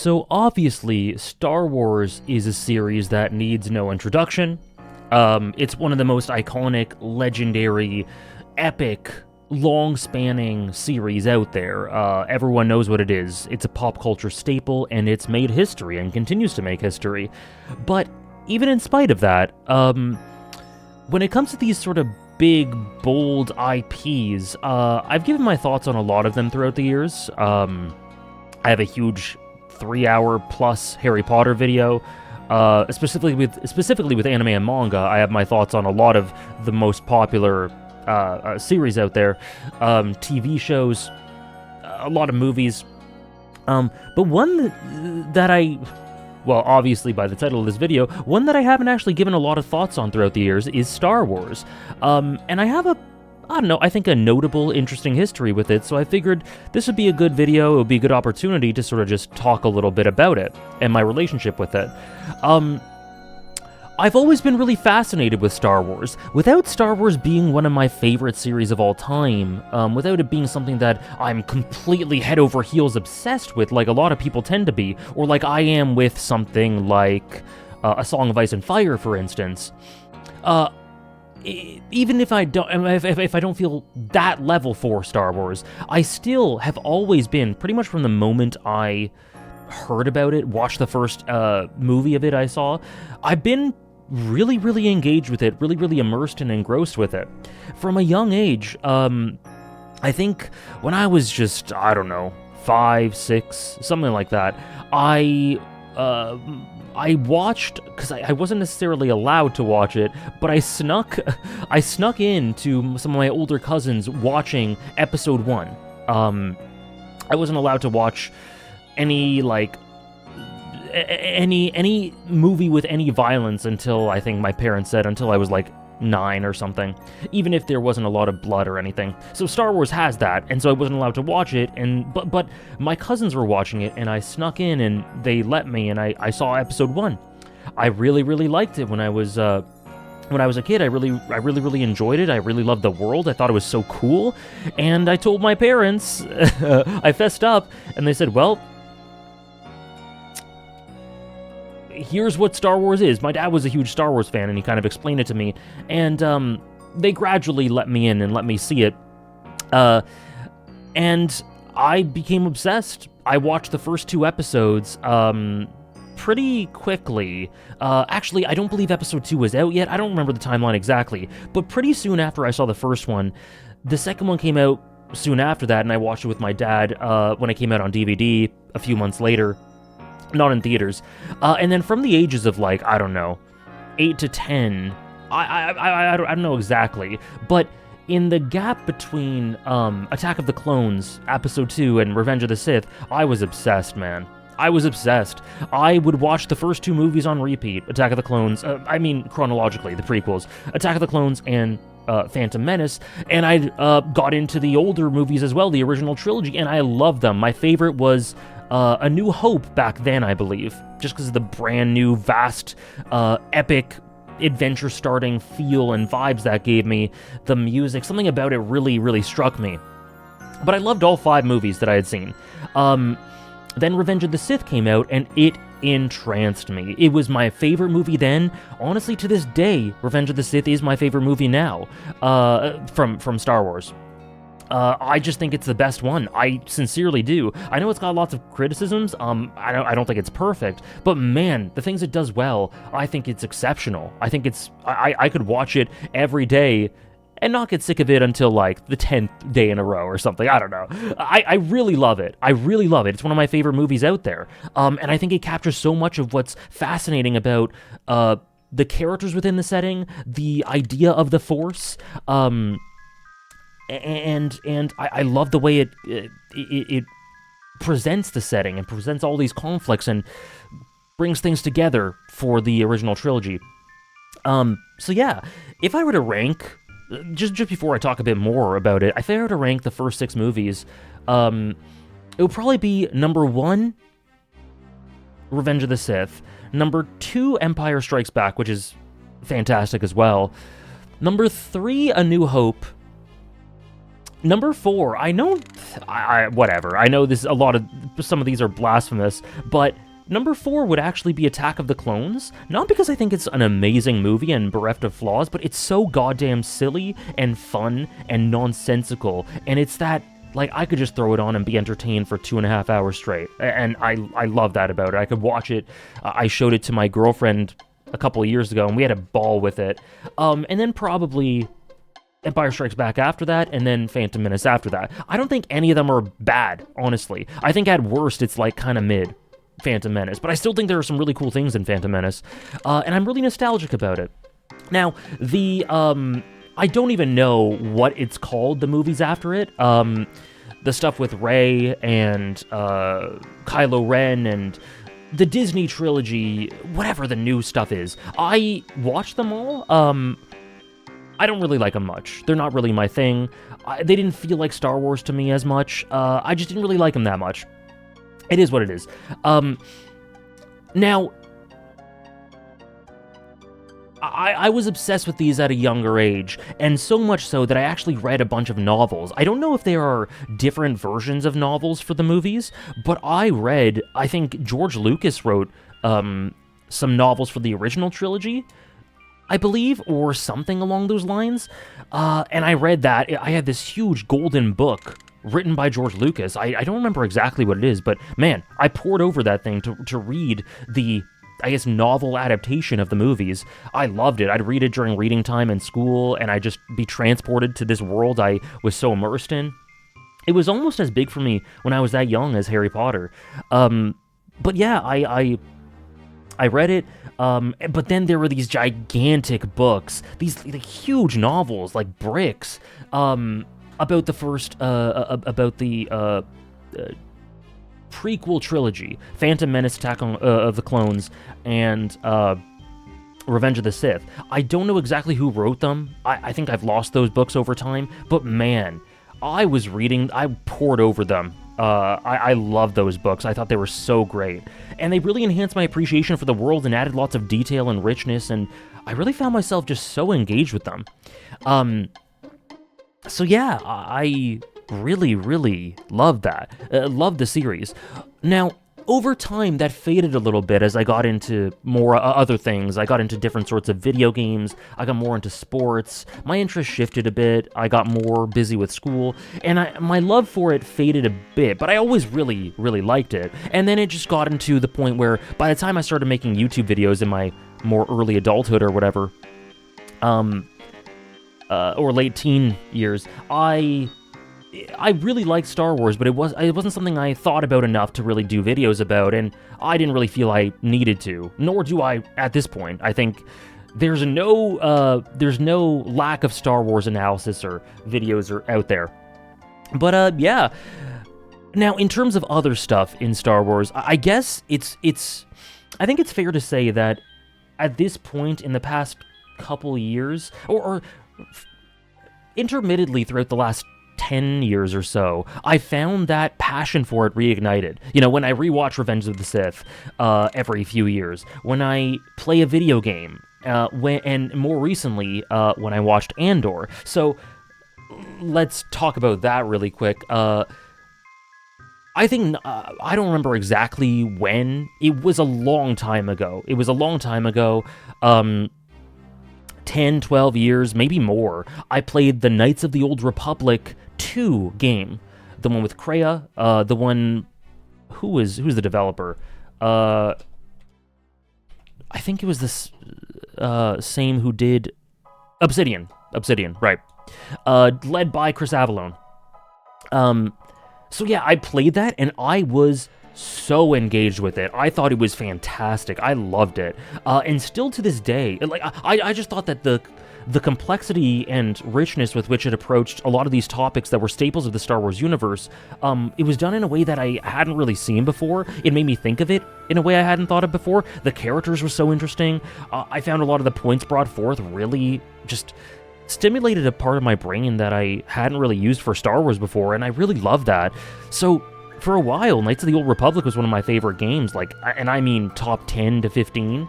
So obviously, Star Wars is a series that needs no introduction. It's one of the most iconic, legendary, epic, long-spanning series out there. Everyone knows what it is. It's a pop culture staple, and it's made history and continues to make history. But even in spite of that, when it comes to these sort of big, bold IPs, I've given my thoughts on a lot of them throughout the years. I have a huge 3-hour plus Harry Potter video. Specifically with anime and manga, I have my thoughts on a lot of the most popular series out there, TV shows, a lot of movies. But one that well, obviously by the title of this video, one that I haven't actually given a lot of thoughts on throughout the years is Star Wars. And I have I think a notable, interesting history with it, so I figured this would be a good video, it would be a good opportunity to sort of just talk a little bit about it, and my relationship with it. I've always been really fascinated with Star Wars. Without Star Wars being one of my favorite series of all time, without it being something that I'm completely head over heels obsessed with, like a lot of people tend to be, or like I am with something like A Song of Ice and Fire, for instance, even if I don't feel that level for Star Wars, I still have always been, pretty much from the moment I heard about it, watched the first movie of it I saw, I've been really, really engaged with it, really, really immersed and engrossed with it. From a young age, I think when I was just, 5, 6, something like that, I watched, because I wasn't necessarily allowed to watch it, but I snuck into some of my older cousins watching episode 1. I wasn't allowed to watch any movie with any violence until, I think my parents said, until I was 9 or something, even if there wasn't a lot of blood or anything. So Star Wars has that, and so I wasn't allowed to watch it, but my cousins were watching it, and I snuck in, and they let me, and I saw episode 1. I really, really liked it when I was a kid. I really enjoyed it. I really loved the world. I thought it was so cool, and I told my parents, I fessed up, and they said, well, here's what Star Wars is. My dad was a huge Star Wars fan, and he kind of explained it to me, and they gradually let me in and let me see it, and I became obsessed. I watched the first 2 episodes pretty quickly. Actually, I don't believe episode 2 was out yet. I don't remember the timeline exactly, but pretty soon after I saw the first one, the second one came out soon after that, and I watched it with my dad when it came out on DVD a few months later. Not in theaters. And then from the ages of 8 to 10, I don't know exactly, but in the gap between Attack of the Clones, Episode 2, and Revenge of the Sith, I was obsessed, man. I was obsessed. I would watch the first 2 movies on repeat, Attack of the Clones, chronologically, the prequels, Attack of the Clones and Phantom Menace, and I got into the older movies as well, the original trilogy, and I loved them. My favorite was A New Hope back then, I believe, just because of the brand new, vast, epic, adventure-starting feel and vibes that gave me. The music, something about it really, really struck me. But I loved all 5 movies that I had seen. Then Revenge of the Sith came out, and it entranced me. It was my favorite movie then. Honestly, to this day, Revenge of the Sith is my favorite movie now, from Star Wars. I just think it's the best one. I sincerely do. I know it's got lots of criticisms. I don't think it's perfect, but man, the things it does well, I think it's exceptional. I think I could watch it every day and not get sick of it until the 10th day in a row or something. I don't know. I really love it. I really love it. It's one of my favorite movies out there. And I think it captures so much of what's fascinating about the characters within the setting, the idea of the Force, and I love the way it presents the setting and presents all these conflicts and brings things together for the original trilogy. So yeah, if I were to rank, just before I talk a bit more about it, if I were to rank the first 6 movies, it would probably be number 1, Revenge of the Sith, number 2, Empire Strikes Back, which is fantastic as well, number 3, A New Hope, Number 4, I know, whatever. I know some of these are blasphemous, but number 4 would actually be Attack of the Clones. Not because I think it's an amazing movie and bereft of flaws, but it's so goddamn silly and fun and nonsensical, and it's that, like, I could just throw it on and be entertained for 2.5 hours straight, and I love that about it. I could watch it. I showed it to my girlfriend a couple of years ago, and we had a ball with it. And then probably Empire Strikes Back after that, and then Phantom Menace after that. I don't think any of them are bad, honestly. I think at worst it's like kind of mid, Phantom Menace, but I still think there are some really cool things in Phantom Menace, and I'm really nostalgic about it. Now, I don't even know what it's called, the movies after it. The stuff with Rey and Kylo Ren and the Disney trilogy, whatever the new stuff is. I watched them all. I don't really like them much. They're not really my thing. They didn't feel like Star Wars to me as much. I just didn't really like them that much. It is what it is. Now, I was obsessed with these at a younger age, and so much so that I actually read a bunch of novels. I don't know if there are different versions of novels for the movies, but I think George Lucas wrote some novels for the original trilogy, I believe, or something along those lines. And I read that. I had this huge golden book written by George Lucas. I don't remember exactly what it is, but man, I pored over that thing to read the, I guess, novel adaptation of the movies. I loved it. I'd read it during reading time in school, and I'd just be transported to this world I was so immersed in. It was almost as big for me when I was that young as Harry Potter. But yeah, I read it. But then there were these gigantic books, these like, huge novels, like bricks, about the first, about the prequel trilogy, Phantom Menace, Attack of the Clones, and Revenge of the Sith. I don't know exactly who wrote them. I think I've lost those books over time, but man, I pored over them. I love those books. I thought they were so great. And they really enhanced my appreciation for the world and added lots of detail and richness, and I really found myself just so engaged with them. So yeah, I really, really loved that. Loved the series. Now, over time, that faded a little bit as I got into more other things. I got into different sorts of video games. I got more into sports. My interest shifted a bit. I got more busy with school, and my love for it faded a bit, but I always really, really liked it. And then it just got into the point where by the time I started making YouTube videos in my more early adulthood or whatever, or late teen years, I really liked Star Wars, but it wasn't something I thought about enough to really do videos about, and I didn't really feel I needed to, nor do I at this point. I think there's no lack of Star Wars analysis or videos out there. But yeah. Now, in terms of other stuff in Star Wars, I guess I think it's fair to say that at this point in the past couple years, or intermittently throughout the last 10 years or so, I found that passion for it reignited. You know, when I rewatch Revenge of the Sith every few years, when I play a video game, and more recently, when I watched Andor. So, let's talk about that really quick. I think, I don't remember exactly when. It was a long time ago. 10, 12 years, maybe more. I played the Knights of the Old Republic 2 game. The one with Kreia, the one... Who's the developer? I think it was this same who did... Obsidian, right. Led by Chris Avellone. So yeah, I played that, and I was so engaged with it. I thought it was fantastic. I loved it. And still to this day, like I just thought that the complexity and richness with which it approached a lot of these topics that were staples of the Star Wars universe, it was done in a way that I hadn't really seen before. It made me think of it in a way I hadn't thought of before. The characters were so interesting. I found a lot of the points brought forth really just stimulated a part of my brain that I hadn't really used for Star Wars before, and I really loved that. So for a while, Knights of the Old Republic was one of my favorite games, and I mean top 10 to 15.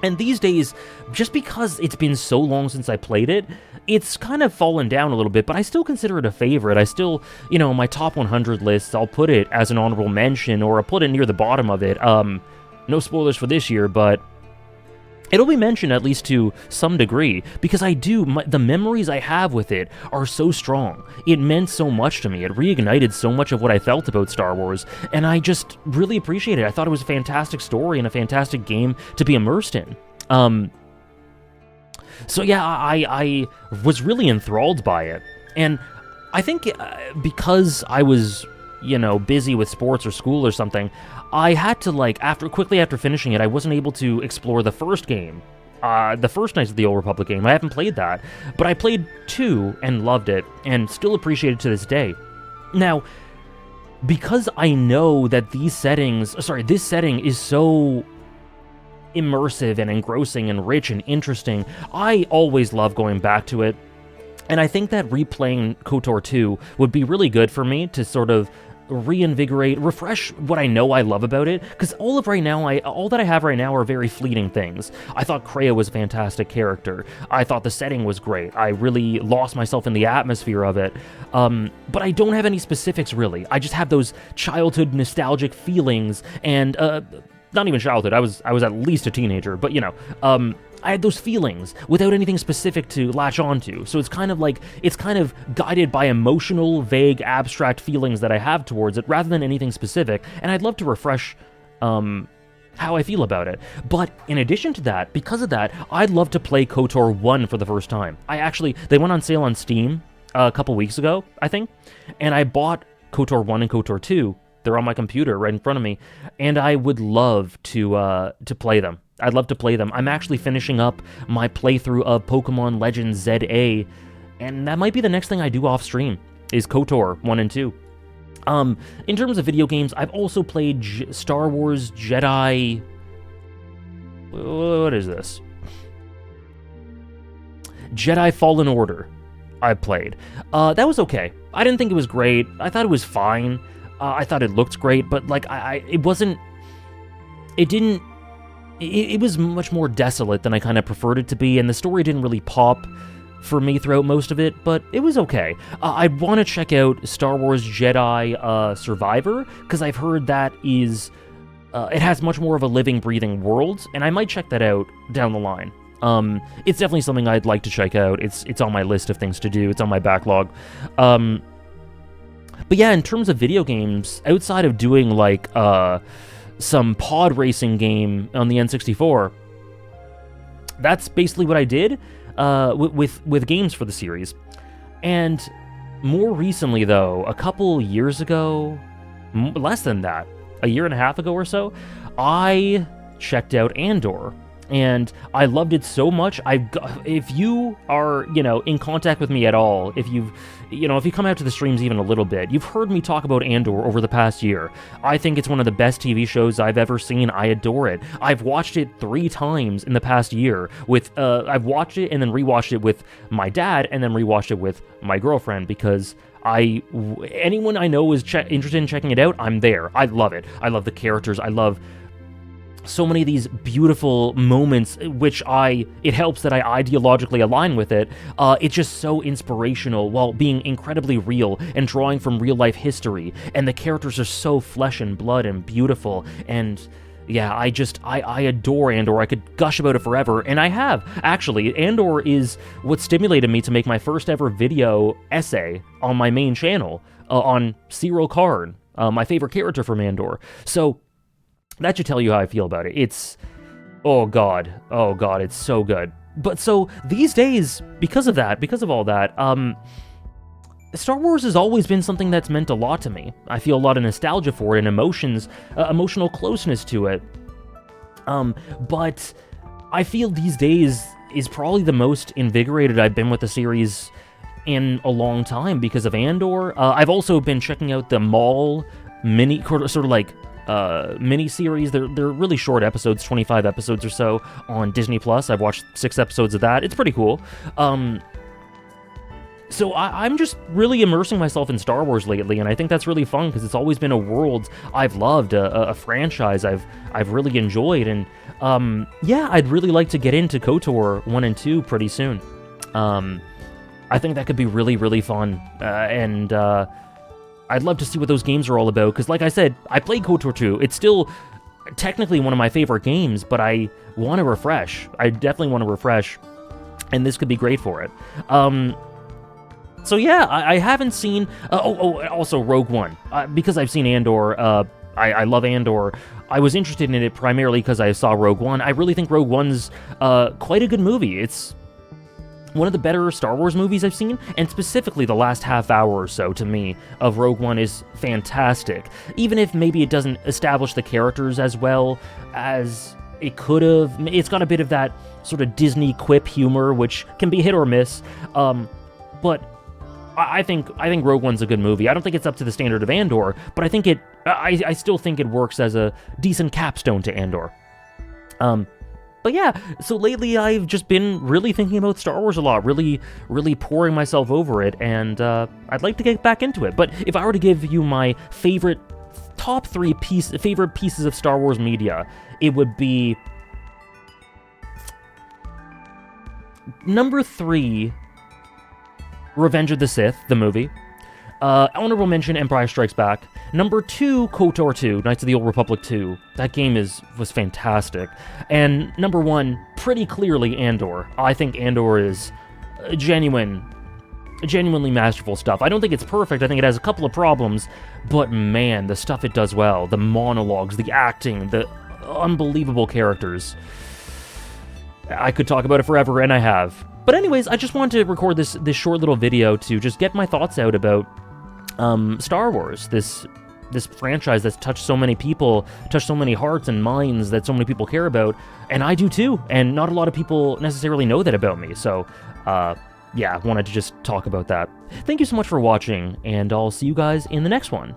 And these days, just because it's been so long since I played it, it's kind of fallen down a little bit, but I still consider it a favorite. I still, my top 100 lists, I'll put it as an honorable mention, or I'll put it near the bottom of it. No spoilers for this year, but it'll be mentioned at least to some degree, because the memories I have with it are so strong. It meant so much to me. It reignited so much of what I felt about Star Wars, and I just really appreciate it. I thought it was a fantastic story and a fantastic game to be immersed in. So yeah, I was really enthralled by it, and I think because I was, busy with sports or school or something, I had to, quickly after finishing it, I wasn't able to explore the first game, the first Knights of the Old Republic game. I haven't played that, but I played 2 and loved it, and still appreciate it to this day. Now, because I know that this setting is so immersive and engrossing and rich and interesting, I always love going back to it, and I think that replaying KOTOR 2 would be really good for me to sort of reinvigorate, refresh what I know I love about it, because all that I have right now are very fleeting things. I thought Kreia was a fantastic character. I thought the setting was great. I really lost myself in the atmosphere of it. But I don't have any specifics, really. I just have those childhood nostalgic feelings, and not even childhood. I was at least a teenager, but I had those feelings without anything specific to latch onto. So it's kind of guided by emotional, vague, abstract feelings that I have towards it rather than anything specific. And I'd love to refresh how I feel about it. But in addition to that, because of that, I'd love to play KOTOR 1 for the first time. They went on sale on Steam a couple weeks ago, I think, and I bought KOTOR 1 and KOTOR 2. They're on my computer right in front of me, and I would love to play them. I'd love to play them. I'm actually finishing up my playthrough of Pokemon Legends ZA, and that might be the next thing I do off stream, is KOTOR 1 and 2. In terms of video games, I've also played Star Wars Jedi... What is this? Jedi Fallen Order, I played. That was okay. I didn't think it was great. I thought it was fine. I thought it looked great, but it wasn't... It was much more desolate than I kind of preferred it to be, and the story didn't really pop for me throughout most of it, but it was okay. I want to check out Star Wars Jedi Survivor, because I've heard that is... it has much more of a living, breathing world, and I might check that out down the line. It's definitely something I'd like to check out. It's on my list of things to do. It's on my backlog. But yeah, in terms of video games, outside of doing, some pod racing game on the N64, that's basically what I did with games for the series. And more recently, though, a couple years ago, less than that, a year and a half ago or so, I checked out Andor, and I loved it so much. If you are, in contact with me at all, if you come out to the streams even a little bit, you've heard me talk about Andor over the past year. I think it's one of the best TV shows I've ever seen. I adore it. I've watched it 3 times in the past year. I've watched it and then rewatched it with my dad, and then rewatched it with my girlfriend, because anyone I know is interested in checking it out, I'm there. I love it. I love the characters. I love so many of these beautiful moments, which it helps that I ideologically align with it. It's just so inspirational while being incredibly real and drawing from real life history. And the characters are so flesh and blood and beautiful. And yeah, I adore Andor. I could gush about it forever, and I have. Actually, Andor is what stimulated me to make my first ever video essay on my main channel on Cyril Karn, my favorite character from Andor. So that should tell you how I feel about it. Oh god, it's so good. But so, these days, because of all that, Star Wars has always been something that's meant a lot to me. I feel a lot of nostalgia for it and emotional closeness to it. But I feel these days is probably the most invigorated I've been with the series in a long time because of Andor. I've also been checking out the Maul mini series. They're really short episodes, 25 episodes or so on Disney Plus. I've watched 6 episodes of that. It's pretty cool. So I'm just really immersing myself in Star Wars lately, and I think that's really fun because it's always been a world I've loved, a franchise I've really enjoyed, and yeah, I'd really like to get into KOTOR 1 and 2 pretty soon. I think that could be really, really fun, and I'd love to see what those games are all about, because like I said, I played KOTOR 2. It's still technically one of my favorite games, but I want to refresh. I definitely want to refresh, and this could be great for it. So yeah, I haven't seen... also Rogue One. Because I've seen Andor, I love Andor. I was interested in it primarily because I saw Rogue One. I really think Rogue One's quite a good movie. It's one of the better Star Wars movies I've seen, and specifically the last half hour or so, to me, of Rogue One is fantastic. Even if maybe it doesn't establish the characters as well as it could have. It's got a bit of that sort of Disney quip humor, which can be hit or miss, but I think Rogue One's a good movie. I don't think it's up to the standard of Andor, but I think I still think it works as a decent capstone to Andor. But yeah, so lately I've just been really thinking about Star Wars a lot, really pouring myself over it, and I'd like to get back into it. But if I were to give you my top three favorite pieces of Star Wars media, it would be number 3, Revenge of the Sith, the movie. Honorable mention, Empire Strikes Back. Number 2, KOTOR 2, Knights of the Old Republic 2. That game was fantastic. And number 1, pretty clearly Andor. I think Andor is genuinely masterful stuff. I don't think it's perfect. I think it has a couple of problems, but man, the stuff it does well, the monologues, the acting, the unbelievable characters. I could talk about it forever, and I have. But anyways, I just wanted to record this short little video to just get my thoughts out about Star Wars, this franchise that's touched so many people, touched so many hearts and minds that so many people care about, and I do too, and not a lot of people necessarily know that about me, so yeah, I wanted to just talk about that. Thank you so much for watching, and I'll see you guys in the next one.